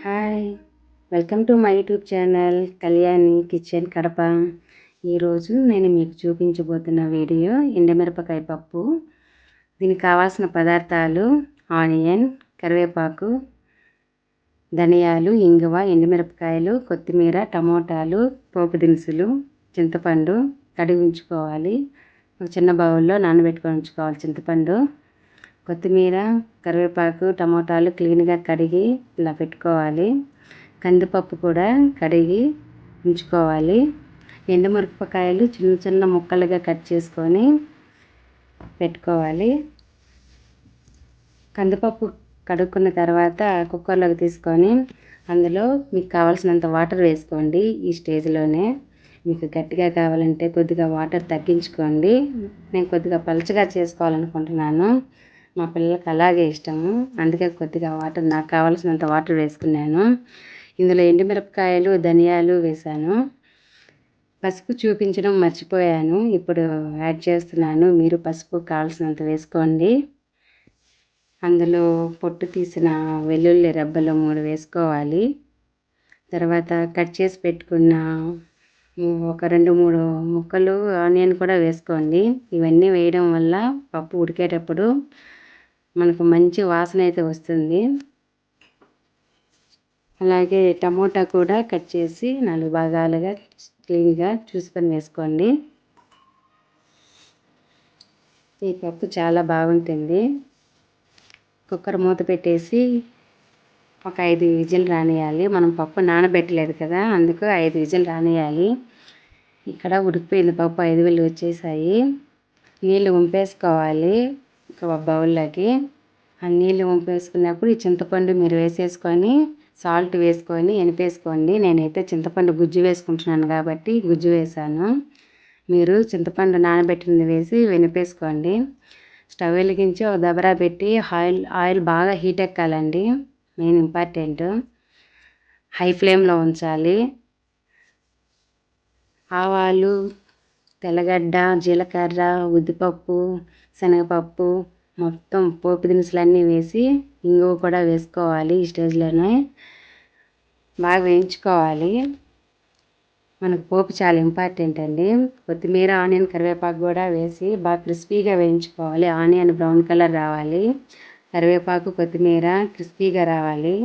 Hi, welcome to my YouTube channel Kalyani kitchen Kadapa. ఈరోజు నేను మీకు చూపించబోతున్న వీడియో ఎండుమిరపకాయ పప్పు. దీనికి కావాల్సిన పదార్థాలు ఆనియన్, కరివేపాకు, ధనియాలు, ఇంగువ, ఎండుమిరపకాయలు, కొత్తిమీర, టమోటాలు, పోపు దినుసులు, చింతపండు కడిగి ఉంచుకోవాలి. ఒక చిన్న బౌల్లో నానబెట్టుకొని ఉంచుకోవాలి చింతపండు. కొత్తిమీర, కరివేపాకు, టమోటాలు క్లీన్గా కడిగి ఇలా పెట్టుకోవాలి. కందిపప్పు కూడా కడిగి ఉంచుకోవాలి. ఎండుమిరపకాయలు చిన్న చిన్న ముక్కలుగా కట్ చేసుకొని పెట్టుకోవాలి. కందిపప్పు కడుక్కున్న తర్వాత కుక్కర్లోకి తీసుకొని అందులో మీకు కావాల్సినంత వాటర్ వేసుకోండి. ఈ స్టేజ్లోనే మీకు గట్టిగా కావాలంటే కొద్దిగా వాటర్ తగ్గించుకోండి. నేను కొద్దిగా పలచగా చేసుకోవాలనుకుంటున్నాను. మా పిల్లలకి అలాగే ఇష్టము, అందుకే కొద్దిగా వాటర్, నాకు కావాల్సినంత వాటర్ వేసుకున్నాను. ఇందులో ఎండుమిరపకాయలు, ధనియాలు వేసాను. పసుపు చూపించడం మర్చిపోయాను, ఇప్పుడు యాడ్ చేస్తున్నాను. మీరు పసుపు కావాల్సినంత వేసుకోండి. అందులో పొట్టు తీసిన వెల్లుల్లి రెబ్బలు 3 వేసుకోవాలి. తర్వాత కట్ చేసి పెట్టుకున్న ఒక 2-3 ముక్కలు ఆనియన్ కూడా వేసుకోండి. ఇవన్నీ వేయడం వల్ల పప్పు ఉడికేటప్పుడు మనకు మంచి వాసన అయితే వస్తుంది. అలాగే టమోటా కూడా కట్ చేసి 4 భాగాలుగా క్లీన్గా చూసుకొని వేసుకోండి. ఈ పప్పు చాలా బాగుంటుంది. కుక్కర్ మూత పెట్టేసి ఒక 5 విజిల్ రానియాలి. మనం పప్పు నానబెట్టలేదు కదా, అందుకు 5 విజిల్ రానియాలి. ఇక్కడ ఉడికిపోయింది పప్పు, 5 విజిల్ వచ్చేసాయి. నీళ్ళు వంపేసుకోవాలి ఒక బౌల్లోకి. ఆ నీళ్ళు వంపేసుకున్నప్పుడు ఈ చింతపండు మీరు వేసేసుకొని సాల్ట్ వేసుకొని ఎనిపేసుకోండి. నేనైతే చింతపండు గుజ్జు వేసుకుంటున్నాను కాబట్టి గుజ్జు వేసాను. మీరు చింతపండు నానబెట్టింది వేసి వెనిపేసుకోండి. స్టవ్ వెలిగించి ఒక దబరా పెట్టి ఆయిల్ బాగా హీట్ ఎక్కాలండి, మెయిన్ ఇంపార్టెంట్. హై ఫ్లేమ్లో ఉంచాలి. ఆవాలు, తెల్లగడ్డ, జీలకర్ర, ఉద్దిపప్పు, శనగపప్పు, మొత్తం పోపు దినుసులన్నీ వేసి ఇంగువ కూడా వేసుకోవాలి. ఈ స్టేజ్లోనే బాగా వేయించుకోవాలి. మనకు పోపు చాలా ఇంపార్టెంట్ అండి. కొత్తిమీర, ఆనియన్, కరివేపాకు కూడా వేసి బాగా క్రిస్పీగా వేయించుకోవాలి. ఆనియన్ బ్రౌన్ కలర్ రావాలి, కరివేపాకు, కొత్తిమీర క్రిస్పీగా రావాలి.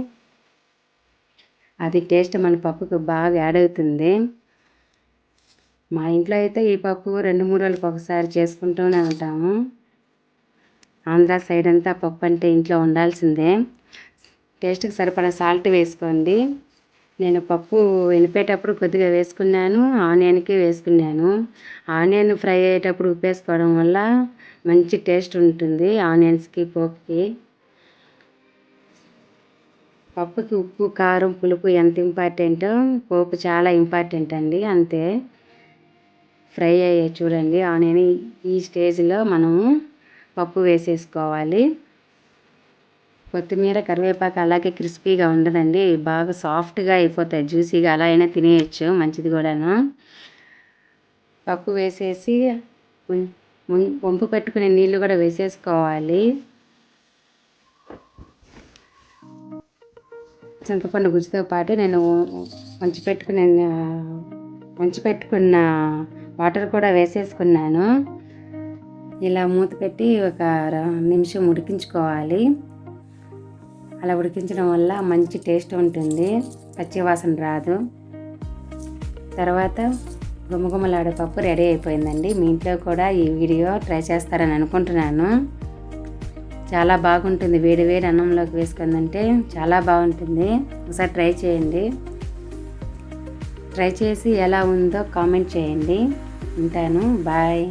అది టేస్ట్ మన పప్పుకు బాగా యాడ్ అవుతుంది. మా ఇంట్లో అయితే ఈ పప్పు 2-3 రోజులకు ఒకసారి చేసుకుంటూనే ఉంటాము. ఆంధ్ర సైడ్ అంతా పప్పు అంటే ఇంట్లో ఉండాల్సిందే. టేస్ట్కి సరిపడా సాల్ట్ వేసుకోండి. నేను పప్పు వెనిపేటప్పుడు కొద్దిగా వేసుకున్నాను, ఆనియన్కి వేసుకున్నాను. ఆనియన్ ఫ్రై అయ్యేటప్పుడు ఉప్పు వేసుకోవడం వల్ల మంచి టేస్ట్ ఉంటుంది ఆనియన్స్కి, పోపుకి. పప్పుకి ఉప్పు, కారం, పులుపు ఎంత ఇంపార్టెంటో పోపు చాలా ఇంపార్టెంట్ అండి, అంతే. ఫ్రై అయ్యే చూడండి ఆనియన్. ఈ స్టేజ్లో మనము పప్పు వేసేసుకోవాలి. కొత్తిమీర, కరివేపాకు అలాగే క్రిస్పీగా ఉండదండి, బాగా సాఫ్ట్గా అయిపోతాయి, జ్యూసీగా. అలా అయినా తినేయచ్చు, మంచిది కూడాను. పప్పు వేసేసి వంపు పెట్టుకునే నీళ్ళు కూడా వేసేసుకోవాలి. చింతపండు గుజ్జుతో పాటు నేను వంచి పెట్టుకున్న వాటర్ కూడా వేసేసుకున్నాను. ఇలా మూత పెట్టి ఒక నిమిషం ఉడికించుకోవాలి. అలా ఉడికించడం వల్ల మంచి టేస్ట్ ఉంటుంది, పచ్చివాసన రాదు. తర్వాత గుమగుమలాడే పప్పు రెడీ అయిపోయిందండి. మీ ఇంట్లో కూడా ఈ వీడియో ట్రై చేస్తారని అనుకుంటున్నాను. చాలా బాగుంటుంది, వేడి వేడి అన్నంలోకి వేసుకుందంటే చాలా బాగుంటుంది. ఒకసారి ట్రై చేయండి. ట్రై చేసి ఎలా ఉందో కామెంట్ చేయండి. ఉంటాను, బాయ్.